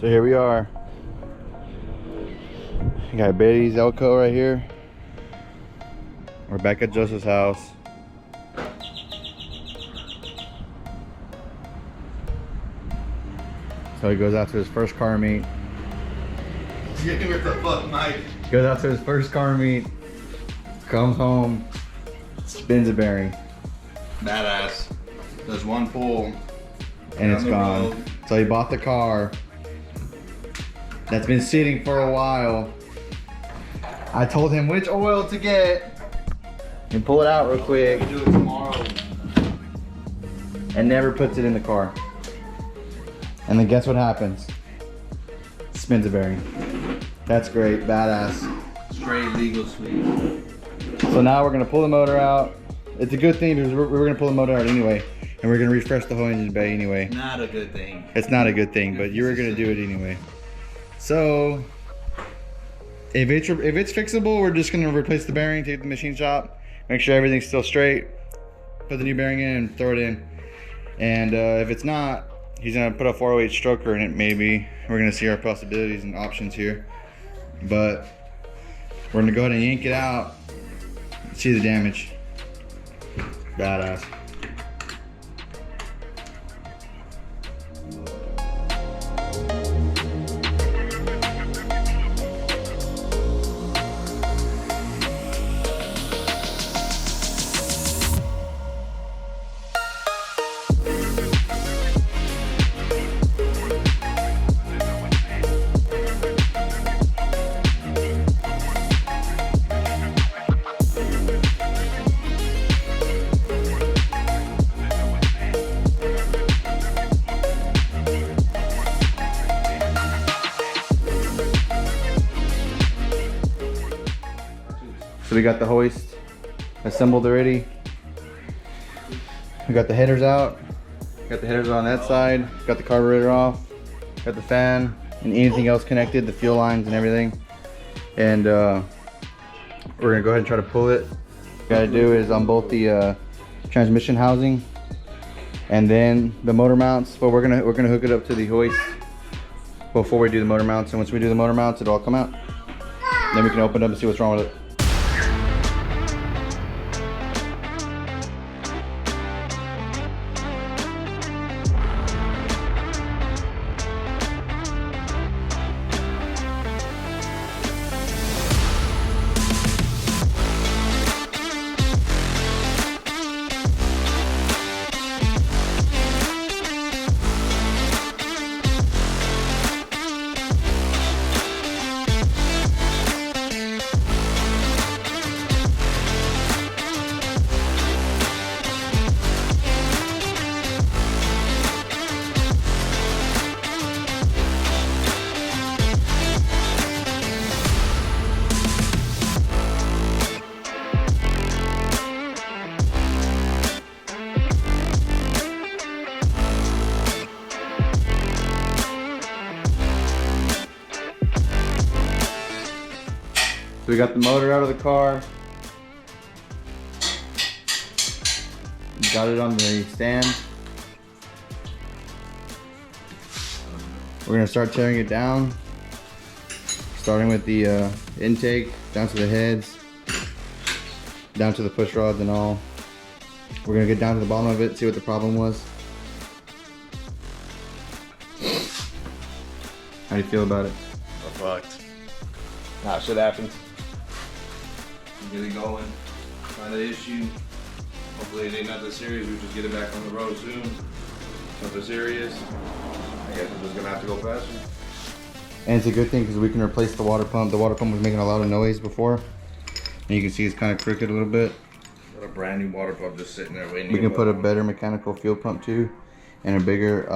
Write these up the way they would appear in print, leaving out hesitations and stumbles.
So here we are. We got Betty's Elko right here. We're back at Joseph's house. So he goes out to his first car meet. What the fuck, Mike? Goes out to his first car meet. Comes home. Spins a bearing. Badass. There's one pull. And it's gone. So he bought the car. That's been sitting for a while. I told him which oil to get. And pull it out real quick. We do it tomorrow. And never puts it in the car. And then guess what happens? Spins a bearing. That's great, badass. Straight legal sweet. So now we're gonna pull the motor out. It's a good thing because we're gonna pull the motor out anyway. And we're gonna refresh the whole engine bay anyway. Not a good thing. It's not a good thing, but you were gonna do it anyway. So, if it's fixable, we're just gonna replace the bearing, take it to the machine shop, make sure everything's still straight, put the new bearing in and throw it in. And if it's not, he's gonna put a 408 stroker in it maybe. We're gonna see our possibilities and options here. But we're gonna go ahead and yank it out, see the damage. Badass. So we got the hoist assembled already. We got the headers out. Got the headers on that side. Got the carburetor off. Got the fan and anything else connected, the fuel lines and everything. And we're gonna go ahead and try to pull it. What we gotta do is on both the transmission housing and then the motor mounts. But we're gonna hook it up to the hoist before we do the motor mounts. And once we do the motor mounts, it'll all come out. Then we can open it up and see what's wrong with it. So we got the motor out of the car. Got it on the stand. We're gonna start tearing it down. Starting with the intake, down to the heads, down to the push rods and all. We're gonna get down to the bottom of it, see what the problem was. How do you feel about it? We're fucked. Nah, shit happens. Get it going. Find the issue. Hopefully it ain't nothing serious. We just get it back on the road soon. Nothing serious. I guess we're just gonna have to go faster. And it's a good thing because we can replace the water pump. The water pump was making a lot of noise before. And you can see it's kind of crooked a little bit. Got a brand new water pump just sitting there waiting. We can put a better mechanical fuel pump too. And a bigger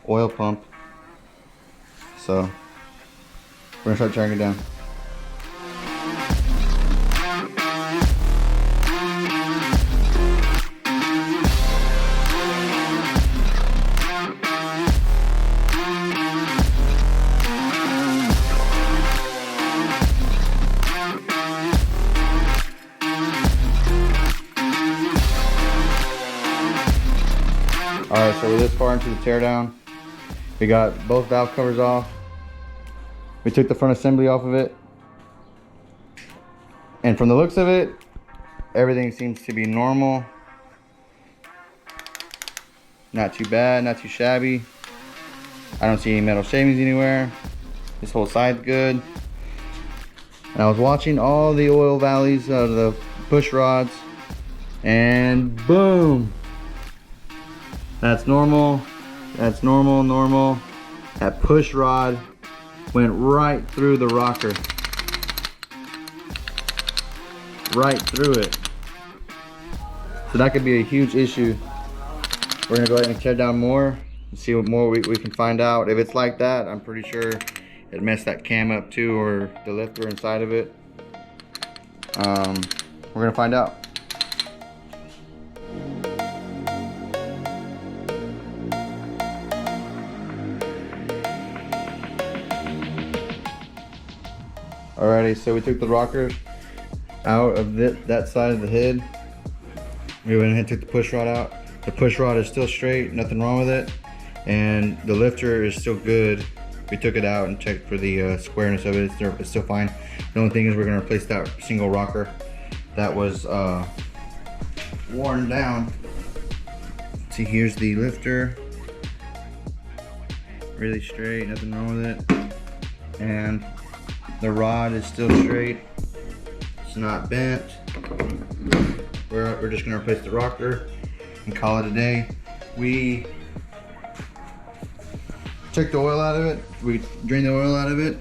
oil pump. So we're gonna start tearing it down. Alright, so we're this far into the teardown. We got both valve covers off. We took the front assembly off of it. And from the looks of it, everything seems to be normal. Not too bad, not too shabby. I don't see any metal shavings anywhere. This whole side's good. And I was watching all the oil valleys of the push rods, and boom. That's normal. That's normal. That push rod went right through the rocker. Right through it. So that could be a huge issue. We're gonna go ahead and tear down more and see what more we can find out. If it's like that, I'm pretty sure it messed that cam up too, or the lifter inside of it. We're gonna find out. Alrighty, so we took the rocker out of that side of the head. We went ahead and took the push rod out. The push rod is still straight, nothing wrong with it. And the lifter is still good. We took it out and checked for the squareness of it. It's still fine. The only thing is we're gonna replace that single rocker that was worn down. See, here's the lifter. Really straight, nothing wrong with it. And the rod is still straight. It's not bent. We're just gonna replace the rocker and call it a day. We took the oil out of it. We drained the oil out of it.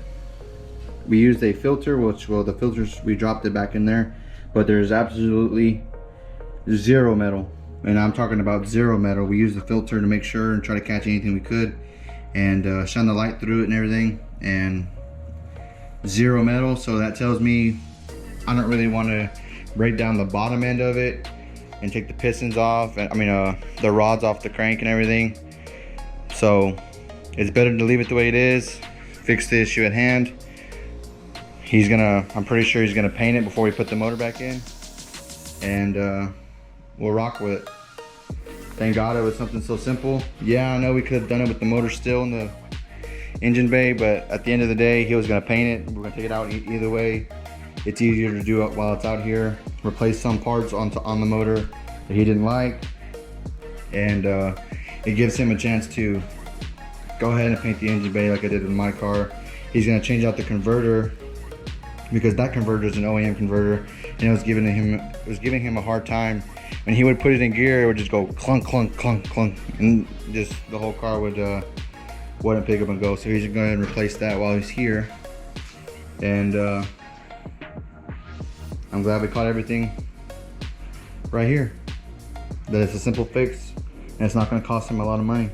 We used a filter, which, well, the filters, we dropped it back in there, but there's absolutely zero metal. And I'm talking about zero metal. We used the filter to make sure and try to catch anything we could, and shine the light through it and everything, and zero metal. So that tells me I don't really want to break down the bottom end of it and take the pistons off, and the rods off the crank and everything. So it's better to leave it the way it is, fix the issue at hand. I'm pretty sure he's gonna paint it before we put the motor back in, and we'll rock with it. Thank God it was something so simple. Yeah, I know we could have done it with the motor still in the engine bay, but at the end of the day, he was gonna paint it. We're gonna take it out either way. It's easier to do it while it's out here. Replace some parts on the motor that he didn't like, and it gives him a chance to go ahead and paint the engine bay like I did with my car. He's gonna change out the converter, because that converter is an OEM converter, and it was giving him a hard time. When he would put it in gear, it would just go clunk, clunk, clunk, clunk, and just the whole car wouldn't pick up and go. So he's gonna go ahead and replace that while he's here. And I'm glad we caught everything right here. That it's a simple fix, and it's not gonna cost him a lot of money.